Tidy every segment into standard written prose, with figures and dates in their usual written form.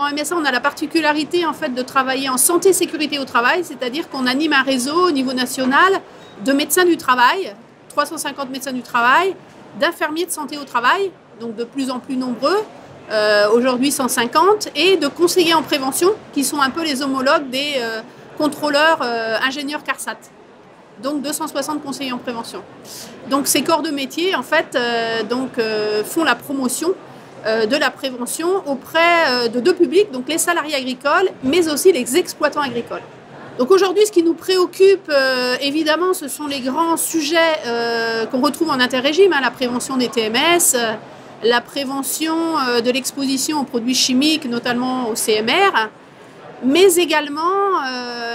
En MSA, on a la particularité en fait de travailler en santé sécurité au travail, c'est-à-dire qu'on anime un réseau au niveau national de médecins du travail, 350 médecins du travail, d'infirmiers de santé au travail, donc de plus en plus nombreux, aujourd'hui 150, et de conseillers en prévention qui sont un peu les homologues des contrôleurs ingénieurs CARSAT. Donc 260 conseillers en prévention. Donc ces corps de métier en fait font la promotion de la prévention auprès de deux publics, donc les salariés agricoles, mais aussi les exploitants agricoles. Donc aujourd'hui, ce qui nous préoccupe, évidemment, ce sont les grands sujets qu'on retrouve en interrégime, la prévention des TMS, la prévention de l'exposition aux produits chimiques, notamment au CMR, mais également,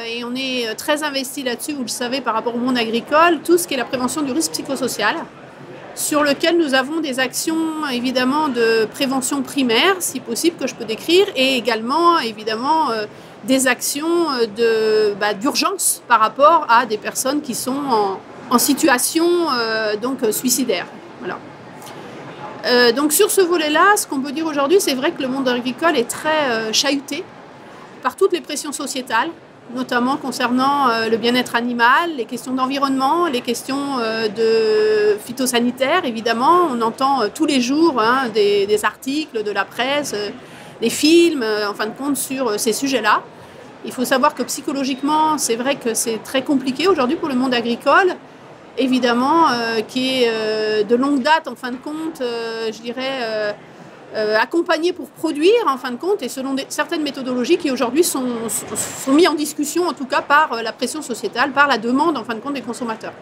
et on est très investi là-dessus, vous le savez, par rapport au monde agricole, tout ce qui est la prévention du risque psychosocial, sur lequel nous avons des actions évidemment de prévention primaire, si possible, que je peux décrire, et également évidemment des actions d'urgence par rapport à des personnes qui sont en situation suicidaire. Voilà. Donc sur ce volet-là, ce qu'on peut dire aujourd'hui, c'est vrai que le monde agricole est très chahuté par toutes les pressions sociétales, notamment concernant le bien-être animal, les questions d'environnement, les questions de phytosanitaire, évidemment. On entend tous les jours des articles de la presse, des films, en fin de compte, sur ces sujets-là. Il faut savoir que psychologiquement, c'est vrai que c'est très compliqué aujourd'hui pour le monde agricole, évidemment, qui est de longue date, en fin de compte, je dirais, accompagnés pour produire, en fin de compte, et selon certaines méthodologies qui aujourd'hui sont mises en discussion, en tout cas par la pression sociétale, par la demande, en fin de compte, des consommateurs.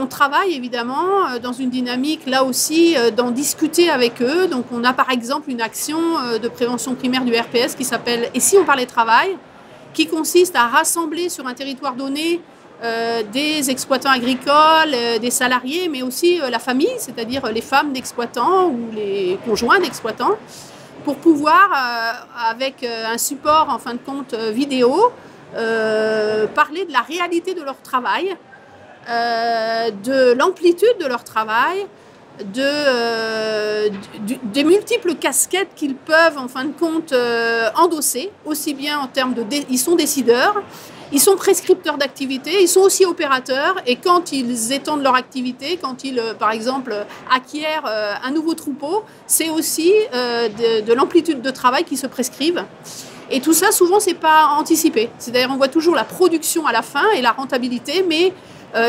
On travaille évidemment dans une dynamique, là aussi, d'en discuter avec eux. Donc on a par exemple une action de prévention primaire du RPS qui s'appelle « Et si on parlait travail ?», qui consiste à rassembler sur un territoire donné des exploitants agricoles, des salariés, mais aussi la famille, c'est-à-dire les femmes d'exploitants ou les conjoints d'exploitants, pour pouvoir, avec un support en fin de compte vidéo, parler de la réalité de leur travail, de l'amplitude de leur travail, des multiples casquettes qu'ils peuvent en fin de compte endosser, aussi bien en termes de... Ils sont décideurs, ils sont prescripteurs d'activité, ils sont aussi opérateurs, et quand ils étendent leur activité, quand ils, par exemple, acquièrent un nouveau troupeau, c'est aussi de l'amplitude de travail qui se prescrivent. Et tout ça, souvent, c'est pas anticipé. C'est-à-dire, on voit toujours la production à la fin et la rentabilité, mais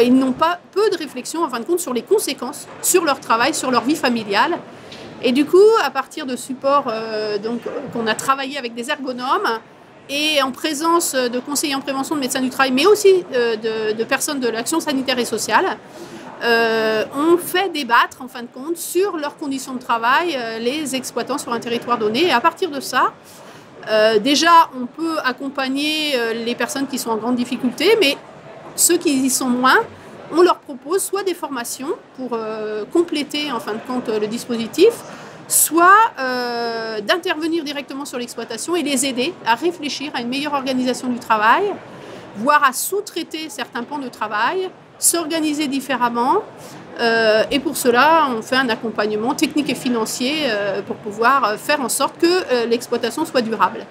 ils n'ont pas peu de réflexion, en fin de compte, sur les conséquences, sur leur travail, sur leur vie familiale. Et du coup, à partir de supports qu'on a travaillé avec des ergonomes, et en présence de conseillers en prévention, de médecins du travail, mais aussi de personnes de l'action sanitaire et sociale, on fait débattre, en fin de compte, sur leurs conditions de travail, les exploitants sur un territoire donné. Et à partir de ça, déjà, on peut accompagner les personnes qui sont en grande difficulté, mais ceux qui y sont moins, on leur propose soit des formations pour compléter, en fin de compte, le dispositif, soit d'intervenir directement sur l'exploitation et les aider à réfléchir à une meilleure organisation du travail, voire à sous-traiter certains pans de travail, s'organiser différemment. Et pour cela, on fait un accompagnement technique et financier pour pouvoir faire en sorte que l'exploitation soit durable.